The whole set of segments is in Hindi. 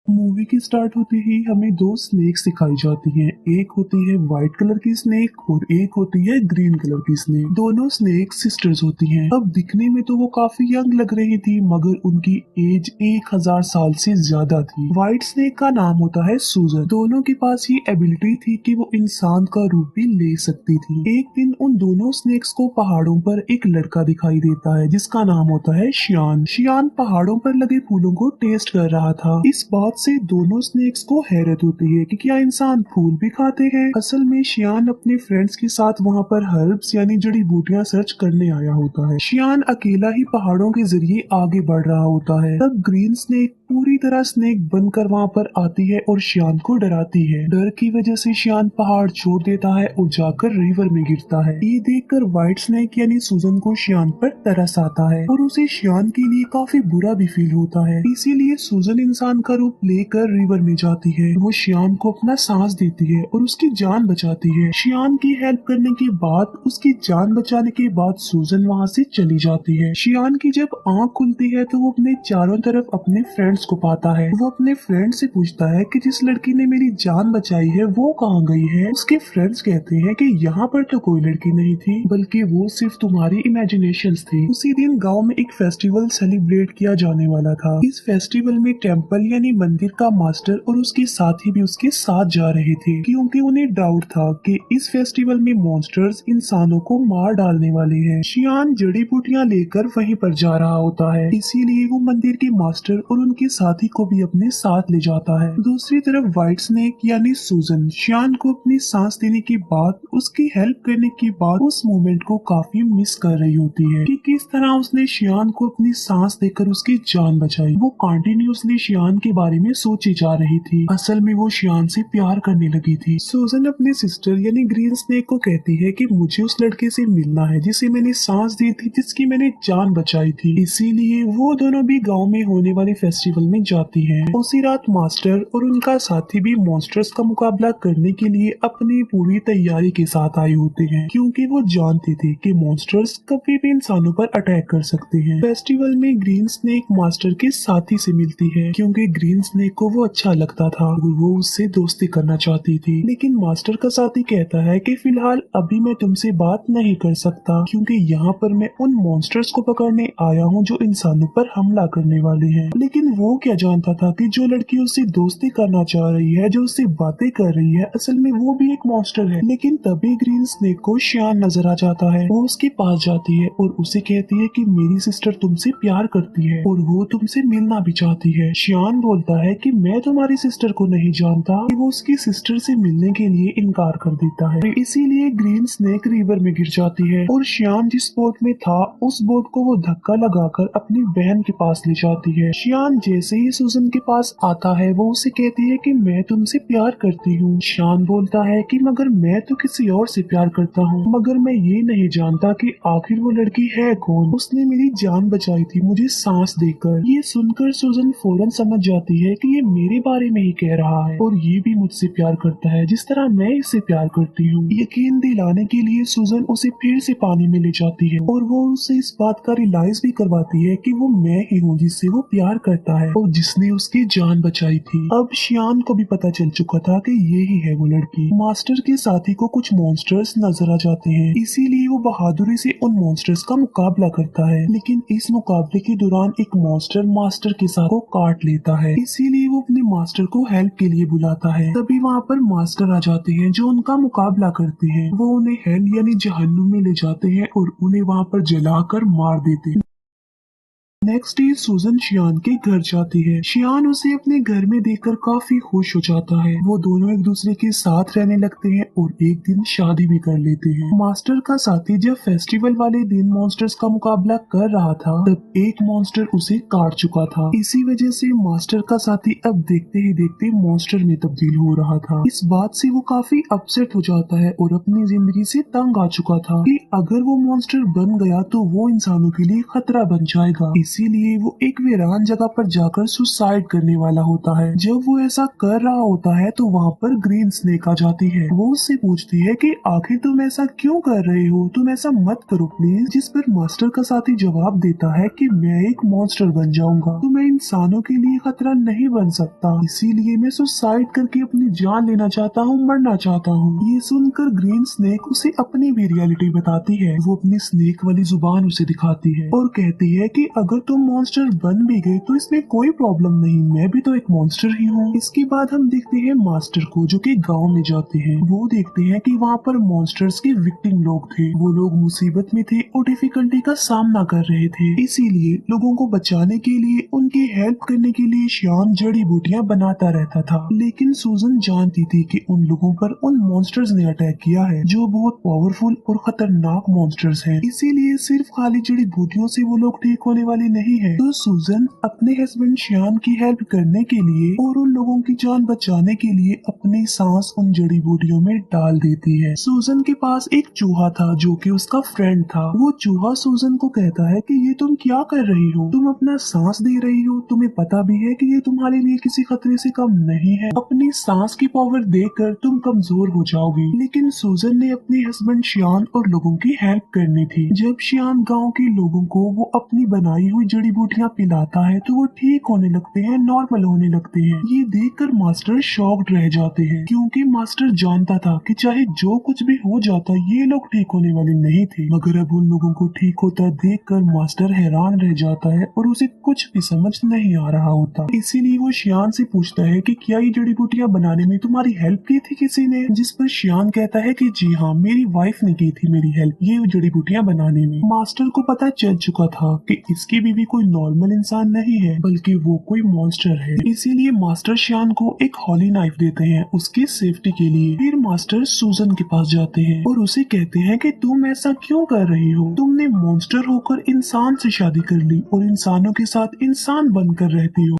मूवी की स्टार्ट होते ही हमें दो स्नेक्स दिखाई जाती हैं। एक होती है व्हाइट कलर की स्नेक और एक होती है ग्रीन कलर की स्नेक। दोनों स्नेक सिस्टर्स होती हैं। अब दिखने में तो वो काफी यंग लग रही थी, मगर उनकी एज 1000 साल से ज्यादा थी। व्हाइट स्नेक का नाम होता है सूजन। दोनों के पास ये एबिलिटी थी कि वो इंसान का रूप भी ले सकती थी। एक दिन उन दोनों स्नेक्स को पहाड़ों पर एक लड़का दिखाई देता है जिसका नाम होता है शियान। शियान पहाड़ों पर लगे फूलों को टेस्ट कर रहा था। इस बात से दोनों स्नेक्स को हैरत होती है कि क्या इंसान फूल भी खाते हैं। असल में शियान अपने फ्रेंड्स के साथ वहाँ पर हर्ब्स यानी जड़ी बूटियां सर्च करने आया होता है। शियान अकेला ही पहाड़ों के जरिए आगे बढ़ रहा होता है। तब ग्रीन स्नेक पूरी तरह स्नेक बनकर वहाँ पर आती है और शियान को डराती है। डर की वजह से शियान पहाड़ छोड़ देता है और जाकर रिवर में गिरता है। ये देखकर व्हाइट स्नेक यानी सूजन को शियान पर तरस आता है और उसे शियान के लिए काफी बुरा भी फील होता है। इसीलिए सूजन इंसान का रूप लेकर रिवर में जाती है। वो शियान को अपना सांस देती है और उसकी जान बचाती है। शियान की हेल्प करने के बाद, उसकी जान बचाने के बाद सूजन वहाँ से चली जाती है। शियान की जब आँख खुलती है तो वो अपने चारों तरफ अपने फ्रेंड्स को पाता है। वो अपने फ्रेंड से पूछता है कि जिस लड़की ने मेरी जान बचाई है वो कहाँ गई है। उसके फ्रेंड्स कहते हैं कि यहाँ पर तो कोई लड़की नहीं थी, बल्कि वो सिर्फ तुम्हारी इमेजिनेशंस थी। उसी दिन गांव में एक फेस्टिवल सेलिब्रेट किया जाने वाला था। इस फेस्टिवल में टेम्पल यानी मंदिर का मास्टर और उसके साथी भी उसके साथ जा रहे थे, क्योंकि उन्हें डाउट था कि इस फेस्टिवल में मॉन्स्टर्स इंसानों को मार डालने वाले हैं। शियान जड़ी बूटियां लेकर वहीं पर जा रहा होता है, इसीलिए वो मंदिर के मास्टर और उनके साथी को भी अपने साथ ले जाता है। दूसरी तरफ व्हाइट स्नेक यानी सूजन शियान को अपनी सांस देने के बाद, उसकी हेल्प करने के बाद उस मोमेंट को काफी मिस कर रही होती है कि किस तरह उसने शियान को अपनी सांस देकर उसकी जान बचाई। वो कंटिन्यूअसली शियान के बारे में सोची जा रही थी। असल में वो शियान से प्यार करने लगी थी। सूजन अपने सिस्टर यानी ग्रीन स्नेक को कहती है कि मुझे उस लड़के से मिलना है जिसे मैंने सांस दी थी, जिसकी मैंने जान बचाई थी। इसीलिए वो दोनों भी गांव में होने वाले फेस्टिवल में जाती हैं। उसी रात मास्टर और उनका साथी भी मॉन्स्टर्स का मुकाबला करने के लिए अपनी पूरी तैयारी के साथ आए होते हैं, क्योंकि वो जानते थे कि मॉन्स्टर्स कभी भी इंसानों पर अटैक कर सकते हैं। फेस्टिवल में ग्रीन स्नेक मास्टर के साथी से मिलती है, क्योंकि ग्रीन स्नेक को वो अच्छा लगता था और वो उससे दोस्ती करना चाहती थी। लेकिन मास्टर का साथी कहता है कि फिलहाल अभी मैं तुमसे बात नहीं कर सकता, क्योंकि यहाँ पर मैं उन मॉन्स्टर्स को पकड़ने आया हूँ जो इंसानों पर हमला करने वाले हैं। लेकिन वो क्या जानता था कि जो लड़की उससे दोस्ती करना चाह रही है, जो उससे बातें कर रही है, असल में वो भी एक मॉन्स्टर है। लेकिन तभी ग्रीन स्नेक को शियान नजर आ जाता है। वो उसके पास जाती है और उसे कहती है कि मेरी सिस्टर तुमसे प्यार करती है और वो तुमसे मिलना भी चाहती है। शियान बोलता है कि मैं तुम्हारी सिस्टर को नहीं जानता। वो उसकी सिस्टर से मिलने के लिए इनकार कर देता है। इसीलिए ग्रीन स्नेक रिवर में गिर जाती है और शियान जिस बोट में था उस बोट को वो धक्का लगाकर अपनी बहन के पास ले जाती है। शियान जैसे ही सूजन के पास आता है वो उसे कहती है कि मैं तुमसे प्यार करती हूँ। शियान बोलता है कि मगर मैं तो किसी और से प्यार करता हूँ, मगर मैं ये नहीं जानता कि आखिर वो लड़की है कौन। उसने मेरी जान बचाई थी मुझे सांस देकर। ये सुनकर सूजन फौरन समझ जाती है कि ये मेरे बारे में ही कह रहा है और ये भी मुझसे प्यार करता है जिस तरह मैं इससे प्यार करती हूँ। यकीन दिलाने के लिए सूजन उसे फिर से पानी में ले जाती है और वो उसे इस बात का रियलाइज भी करवाती है कि वो मैं ही हूँ जिससे वो प्यार करता है और जिसने उसकी जान बचाई थी। अब शियान को भी पता चल चुका था कि ये ही है वो लड़की। मास्टर के साथी को कुछ मॉन्स्टर्स नजर आ जाते हैं, इसीलिए वो बहादुरी से उन मॉन्स्टर्स का मुकाबला करता है। लेकिन इस मुकाबले के दौरान एक मॉन्स्टर मास्टर के साथ को काट लेता है, इसीलिए वो अपने मास्टर को हेल्प के लिए बुलाता है। तभी वहाँ पर मास्टर आ जाते हैं जो उनका मुकाबला करते हैं। वो उन्हें हेल यानी जहन्नुम में ले जाते हैं और उन्हें वहाँ पर जलाकर मार देते हैं। नेक्स्ट डे सूजन शियान के घर जाती है। शियान उसे अपने घर में देखकर काफी खुश हो जाता है। वो दोनों एक दूसरे के साथ रहने लगते हैं और एक दिन शादी भी कर लेते हैं। मास्टर का साथी जब फेस्टिवल वाले दिन मॉन्स्टर्स का मुकाबला कर रहा था तब एक मॉन्स्टर उसे काट चुका था। इसी वजह से मास्टर का साथी अब देखते ही देखते मॉन्स्टर में तब्दील हो रहा था। इस बात से वो काफी अपसेट हो जाता है और अपनी जिंदगी से तंग आ चुका था कि अगर वो मॉन्स्टर बन गया तो वो इंसानों के लिए खतरा बन जाएगा। इसीलिए वो एक वीरान जगह पर जाकर सुसाइड करने वाला होता है। जब वो ऐसा कर रहा होता है तो वहाँ पर ग्रीन स्नेक आ जाती है। वो उससे पूछती है कि आखिर तुम ऐसा क्यों कर रहे हो, तुम ऐसा मत करो प्लीज। जिस पर मास्टर का साथी जवाब देता है कि मैं एक मॉन्स्टर बन जाऊंगा तो मैं इंसानों के लिए खतरा नहीं बन सकता, इसीलिए मैं सुसाइड करके अपनी जान लेना चाहता हूँ, मरना चाहता हूँ। ये सुनकर ग्रीन स्नेक उसे अपनी भी रियलिटी बताती है। वो अपनी स्नेक वाली जुबान उसे दिखाती है और कहती है कि अगर तुम मॉन्स्टर बन भी गए तो इसमें कोई प्रॉब्लम नहीं, मैं भी तो एक मॉन्स्टर ही हूँ। इसके बाद हम देखते हैं मास्टर को जो कि गांव में जाते हैं। वो देखते हैं कि वहाँ पर मॉन्स्टर्स के विक्टिम लोग थे। वो लोग मुसीबत में थे और डिफिकल्टी का सामना कर रहे थे, इसीलिए लोगों को बचाने के लिए, उनकी हेल्प करने के लिए श्याम जड़ी बूटियां बनाता रहता था। लेकिन सूजन जानती थी कि उन लोगों पर उन मॉन्स्टर्स ने अटैक किया है जो बहुत पावरफुल और खतरनाक मॉन्स्टर्स हैं, इसीलिए सिर्फ खाली जड़ी बूटियों से वो लोग ठीक होने वाले नहीं है। तो सूजन अपने हस्बैंड श्याम की हेल्प करने के लिए और उन लोगों की जान बचाने के लिए अपनी सांस उन जड़ी बूटियों में डाल देती है। सूजन के पास एक चूहा था जो कि उसका फ्रेंड था। वो चूहा सूजन को कहता है कि ये तुम क्या कर रही हो, तुम अपना सांस दे रही हो, तुम्हें पता भी है कि ये तुम्हारे लिए किसी खतरे से कम नहीं है, अपनी सांस की पावर देकर तुम कमजोर हो जाओगी। लेकिन सूजन ने अपने हस्बैंड श्यान और लोगों की हेल्प करनी थी। जब श्यान गांव के लोगों को वो अपनी बनाई हुई जड़ी बूटियां पिलाता है तो वो ठीक होने लगते हैं, नॉर्मल होने लगते हैं। ये देखकर मास्टर शॉक्ड रह जाते हैं क्योंकि मास्टर जानता था कि चाहे जो कुछ भी हो जाता ये लोग ठीक होने वाले नहीं थे। मगर अब उन लोगों को ठीक होता देखकर मास्टर हैरान रह जाता है और उसे कुछ भी समझ नहीं आ रहा होता। इसीलिए वो श्यान से पूछता है कि क्या ये जड़ी बूटियां बनाने में तुम्हारी हेल्प की थी किसी ने? जिस पर श्यान कहता है कि जी हाँ, मेरी वाइफ ने की थी मेरी हेल्प ये जड़ी बूटियां बनाने में। मास्टर को पता चल चुका था कि इसकी बीवी कोई नॉर्मल इंसान नहीं है बल्कि वो कोई मॉन्स्टर है, इसीलिए मास्टर श्यान को एक हॉली नाइफ देते हैं उसकी सेफ्टी के लिए। फिर मास्टर सूजन के पास जाते हैं और उसे कहते हैं कि तुम ऐसा क्यों कर रही हो, तुमने मॉन्स्टर होकर इंसान से शादी कर ली और इंसानों के साथ इंसान बनकर रहती हो,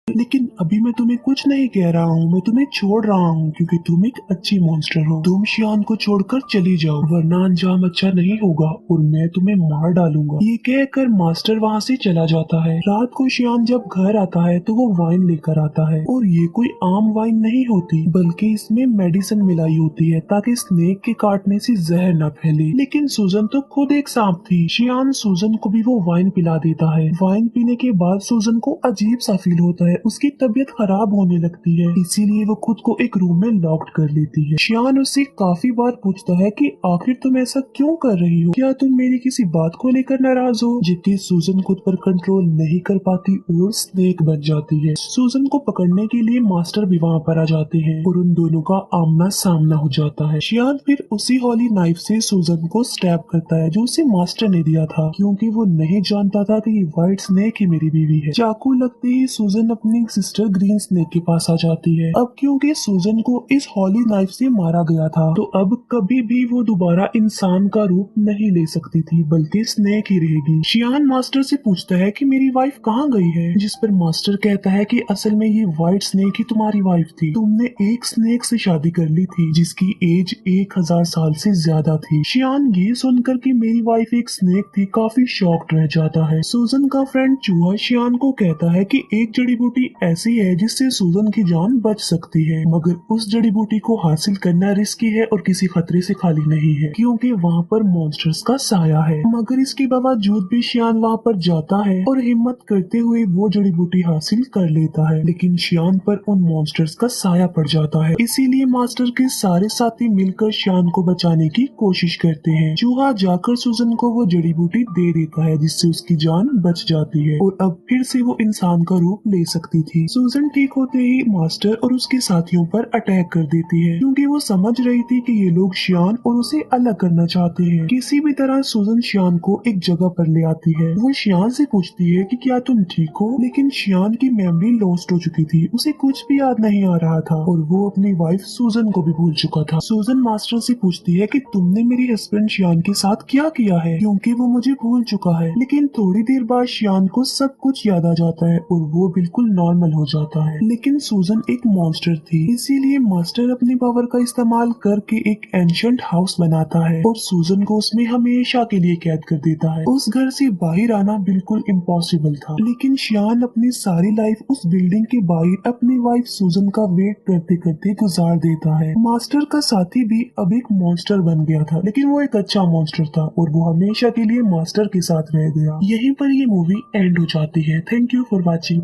लेकिन अभी मैं तुम्हें कुछ नहीं कह रहा हूँ, मैं तुम्हें छोड़ रहा हूँ क्योंकि तुम एक अच्छी मॉन्स्टर हो। तुम श्यान को छोड़कर चली जाओ वरना अंजाम अच्छा नहीं होगा और मैं तुम्हें मार डालूंगा। ये कहकर मास्टर वहाँ से चला जाता है। रात को श्यान जब घर आता है तो वो वाइन लेकर आता है और ये कोई आम वाइन नहीं होती बल्कि इसमें मेडिसिन मिलाई होती है ताकि स्नेक के काटने से जहर न फैले। लेकिन सूजन तो खुद एक सांप थी। श्यान सूजन को भी वो वाइन पिला देता है। वाइन पीने के बाद सूजन को अजीब सा फील होता है, उसकी तबीयत खराब होने लगती है, इसीलिए वो खुद को एक रूम में लॉक्ड कर लेती है। श्यान उससे काफी बार पूछता है कि आखिर तुम ऐसा क्यों कर रही हो, क्या तुम मेरी किसी बात को लेकर नाराज हो? जितनी सूजन खुद पर कंट्रोल नहीं कर पाती और स्नेक बन जाती है। सूजन को पकड़ने के लिए मास्टर भी वहाँ पर आ जाते हैं और उन दोनों का आमना सामना हो जाता है। श्यान फिर उसी हॉली नाइफ से सूजन को स्टैब करता है जो उसे मास्टर ने दिया था क्योंकि वो नहीं जानता था कि ये व्हाइट स्नेक ही मेरी बीवी है। चाकू लगते ही सूजन अपनी सिस्टर ग्रीन स्नेक के पास आ जाती है। अब क्योंकि सूजन को इस हॉली नाइफ से मारा गया था तो अब कभी भी वो दोबारा इंसान का रूप नहीं ले सकती थी बल्कि स्नेक ही रहेगी। श्यान मास्टर से पूछता है कि मेरी वाइफ कहाँ गई है, जिस पर मास्टर कहता है कि असल में ये व्हाइट स्नेक ही तुम्हारी वाइफ थी, तुमने एक स्नेक से शादी कर ली थी जिसकी एज 1000 साल से ज्यादा थी। श्यान ये सुनकर कि मेरी वाइफ एक स्नेक थी काफी शॉक्ड रह जाता है। सूजन का फ्रेंड चूहा श्यान को कहता है कि एक जड़ी बूटी ऐसी है जिससे सूजन की जान बच सकती है, मगर उस जड़ी बूटी को हासिल करना रिस्की है और किसी खतरे से खाली नहीं है क्योंकि वहाँ पर मॉन्स्टर्स का साया है। मगर इसके बावजूद भी श्यान वहाँ पर जाता है और हिम्मत करते हुए वो जड़ी बूटी हासिल कर लेता है, लेकिन श्यान पर उन मॉन्स्टर्स का साया पड़ जाता है। इसीलिए मास्टर के सारे साथी मिलकर श्यान को बचाने की कोशिश करते हैं। चूहा जाकर सूजन को वो जड़ी बूटी दे देता है जिससे उसकी जान बच जाती है और अब फिर से वो इंसान का रूप ले सकती थी। सूजन ठीक होते ही मास्टर और उसके साथियों पर अटैक कर देती है क्योंकि वो समझ रही थी कि ये लोग श्यान और उसे अलग करना चाहते हैं। किसी भी तरह सूजन श्यान को एक जगह पर ले आती है। वो श्यान से पूछती है कि क्या तुम ठीक हो, लेकिन श्यान की मेमोरी लॉस्ट हो चुकी थी, उसे कुछ भी याद नहीं आ रहा था और वो अपनी वाइफ सूजन को भी भूल चुका था। सूजन मास्टर से पूछती है कि तुमने मेरी हस्बैंड श्यान के साथ क्या किया है क्योंकि वो मुझे भूल चुका है। लेकिन थोड़ी देर बाद श्यान को सब कुछ याद आ जाता है और वो बिल्कुल नॉर्मल हो जाता है। लेकिन सूजन एक मॉन्स्टर थी, इसीलिए मास्टर अपनी पावर का इस्तेमाल करके एक एंशिएंट हाउस बनाता है और सूजन को उसमें हमेशा के लिए कैद कर देता है। उस घर से बाहर आना बिल्कुल इम्पॉसिबल था, लेकिन शियान अपनी सारी लाइफ उस बिल्डिंग के बाहर अपनी वाइफ सूजन का वेट करते करते गुजार देता है। मास्टर का साथी भी अब एक मॉन्स्टर बन गया था, लेकिन वो एक अच्छा मॉन्स्टर था और वो हमेशा के लिए मास्टर के साथ रह गया। यहीं पर ये मूवी एंड हो जाती है। Thank you for watching.